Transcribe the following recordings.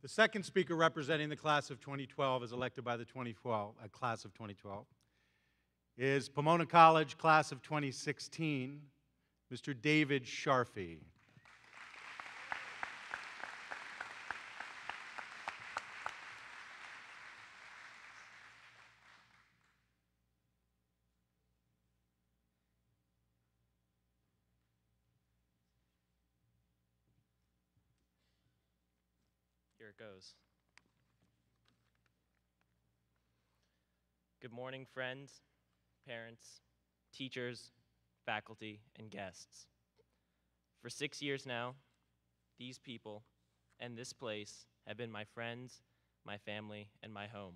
The second speaker representing the class of 2012, as elected by the class of 2012, is Pomona College class of 2016, Mr. David Sharfi. Here it goes. Good morning, friends, parents, teachers, faculty, and guests. For 6 years now, these people and this place have been my friends, my family, and my home.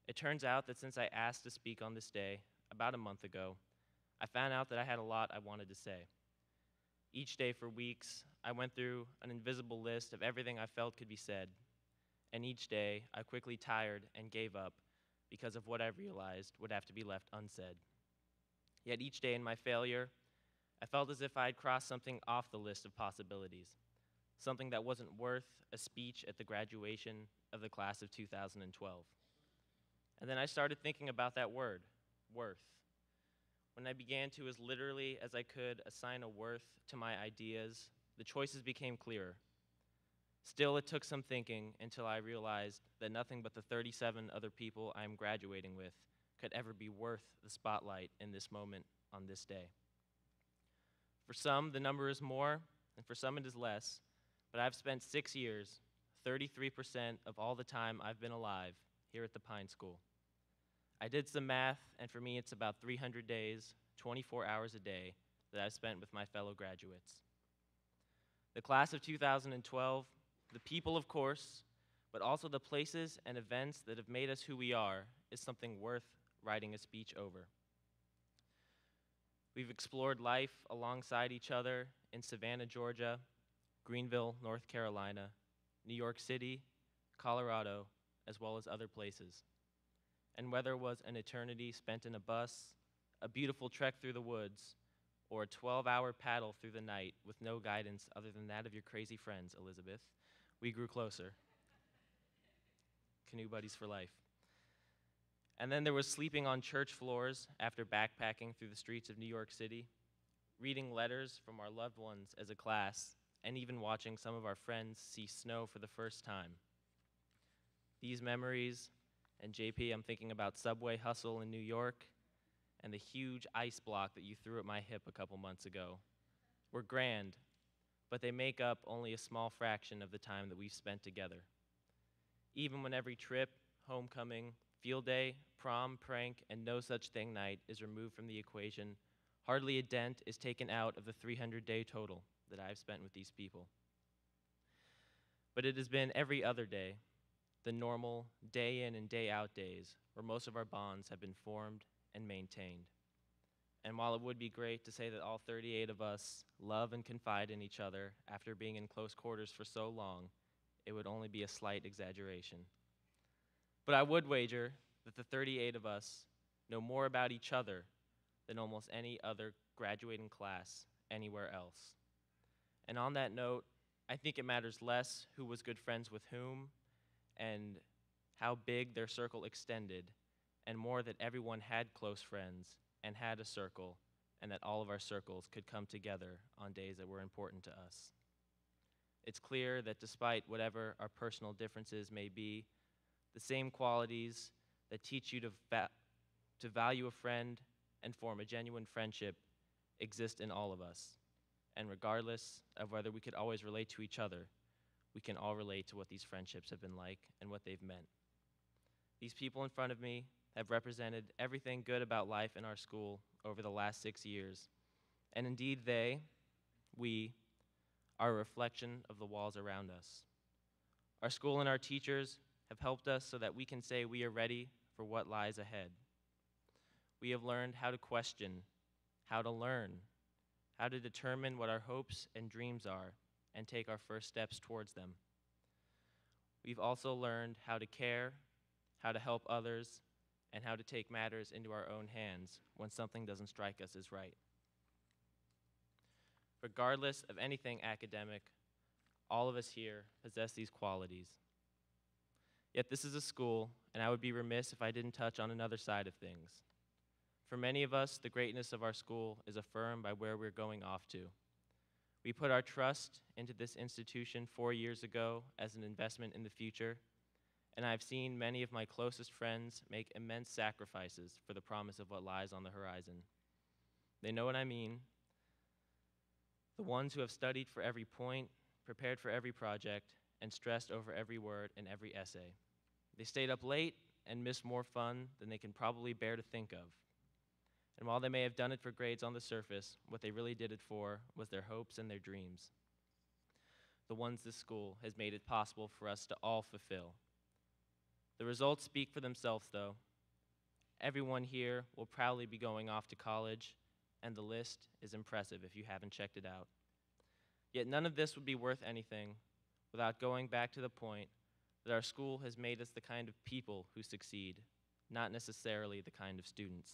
It turns out that since I asked to speak on this day about a month ago, I found out that I had a lot I wanted to say. Each day for weeks, I went through an invisible list of everything I felt could be said, and each day I quickly tired and gave up because of what I realized would have to be left unsaid. Yet each day in my failure, I felt as if I had crossed something off the list of possibilities, something that wasn't worth a speech at the graduation of the class of 2012. And then I started thinking about that word, worth. When I began to, as literally as I could, assign a worth to my ideas, the choices became clearer. Still, it took some thinking until I realized that nothing but the 37 other people I am graduating with could ever be worth the spotlight in this moment on this day. For some, the number is more, and for some it is less, but I've spent 6 years, 33% of all the time I've been alive, here at the Pine School. I did some math, and for me it's about 300 days, 24 hours a day, that I've spent with my fellow graduates. The class of 2012, the people of course, but also the places and events that have made us who we are, is something worth writing a speech over. We've explored life alongside each other in Savannah, Georgia, Greenville, North Carolina, New York City, Colorado, as well as other places. And whether it was an eternity spent in a bus, a beautiful trek through the woods, or a 12-hour paddle through the night with no guidance other than that of your crazy friends, Elizabeth, we grew closer. Canoe buddies for life. And then there was sleeping on church floors after backpacking through the streets of New York City, reading letters from our loved ones as a class, and even watching some of our friends see snow for the first time. These memories, and JP, I'm thinking about Subway Hustle in New York, and the huge ice block that you threw at my hip a couple months ago, were grand, but they make up only a small fraction of the time that we've spent together. Even when every trip, homecoming, field day, prom, prank, and no such thing night is removed from the equation, hardly a dent is taken out of the 300-day total that I've spent with these people. But it has been every other day, the normal day in and day out days, where most of our bonds have been formed and maintained. And while it would be great to say that all 38 of us love and confide in each other after being in close quarters for so long, it would only be a slight exaggeration. But I would wager that the 38 of us know more about each other than almost any other graduating class anywhere else. And on that note, I think it matters less who was good friends with whom and how big their circle extended, and more that everyone had close friends and had a circle, and that all of our circles could come together on days that were important to us. It's clear that despite whatever our personal differences may be, the same qualities that teach you to value a friend and form a genuine friendship exist in all of us. And regardless of whether we could always relate to each other, we can all relate to what these friendships have been like and what they've meant. These people in front of me have represented everything good about life in our school over the last 6 years. And indeed we, are a reflection of the walls around us. Our school and our teachers have helped us so that we can say we are ready for what lies ahead. We have learned how to question, how to learn, how to determine what our hopes and dreams are, and take our first steps towards them. We've also learned how to care, how to help others, and how to take matters into our own hands when something doesn't strike us as right. Regardless of anything academic, All of us here possess these qualities. Yet this is a school, and I would be remiss if I didn't touch on another side of things. For many of us, the greatness of our school is affirmed by where we're going off to. We put our trust into this institution 4 years ago as an investment in the future, and I've seen many of my closest friends make immense sacrifices for the promise of what lies on the horizon. They know what I mean. The ones who have studied for every point, prepared for every project, and stressed over every word in every essay. They stayed up late and missed more fun than they can probably bear to think of. And while they may have done it for grades on the surface, what they really did it for was their hopes and their dreams. The ones this school has made it possible for us to all fulfill. The results speak for themselves, though. Everyone here will proudly be going off to college, and the list is impressive if you haven't checked it out. Yet none of this would be worth anything without going back to the point that our school has made us the kind of people who succeed, not necessarily the kind of students.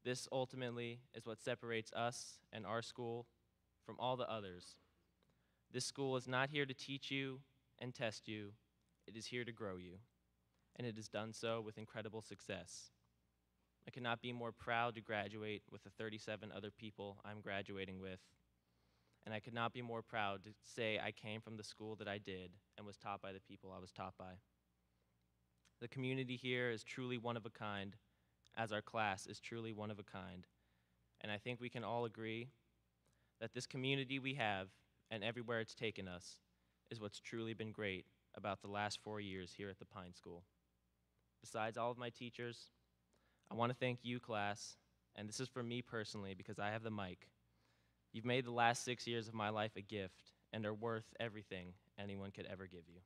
This ultimately is what separates us and our school from all the others. This school is not here to teach you and test you. It is here to grow you, and it has done so with incredible success. I could not be more proud to graduate with the 37 other people I'm graduating with, and I could not be more proud to say I came from the school that I did and was taught by the people I was taught by. The community here is truly one of a kind, as our class is truly one of a kind, and I think we can all agree that this community we have and everywhere it's taken us is what's truly been great about the last 4 years here at the Pine School. Besides all of my teachers, I want to thank you, class, and this is for me personally because I have the mic. You've made the last 6 years of my life a gift and are worth everything anyone could ever give you.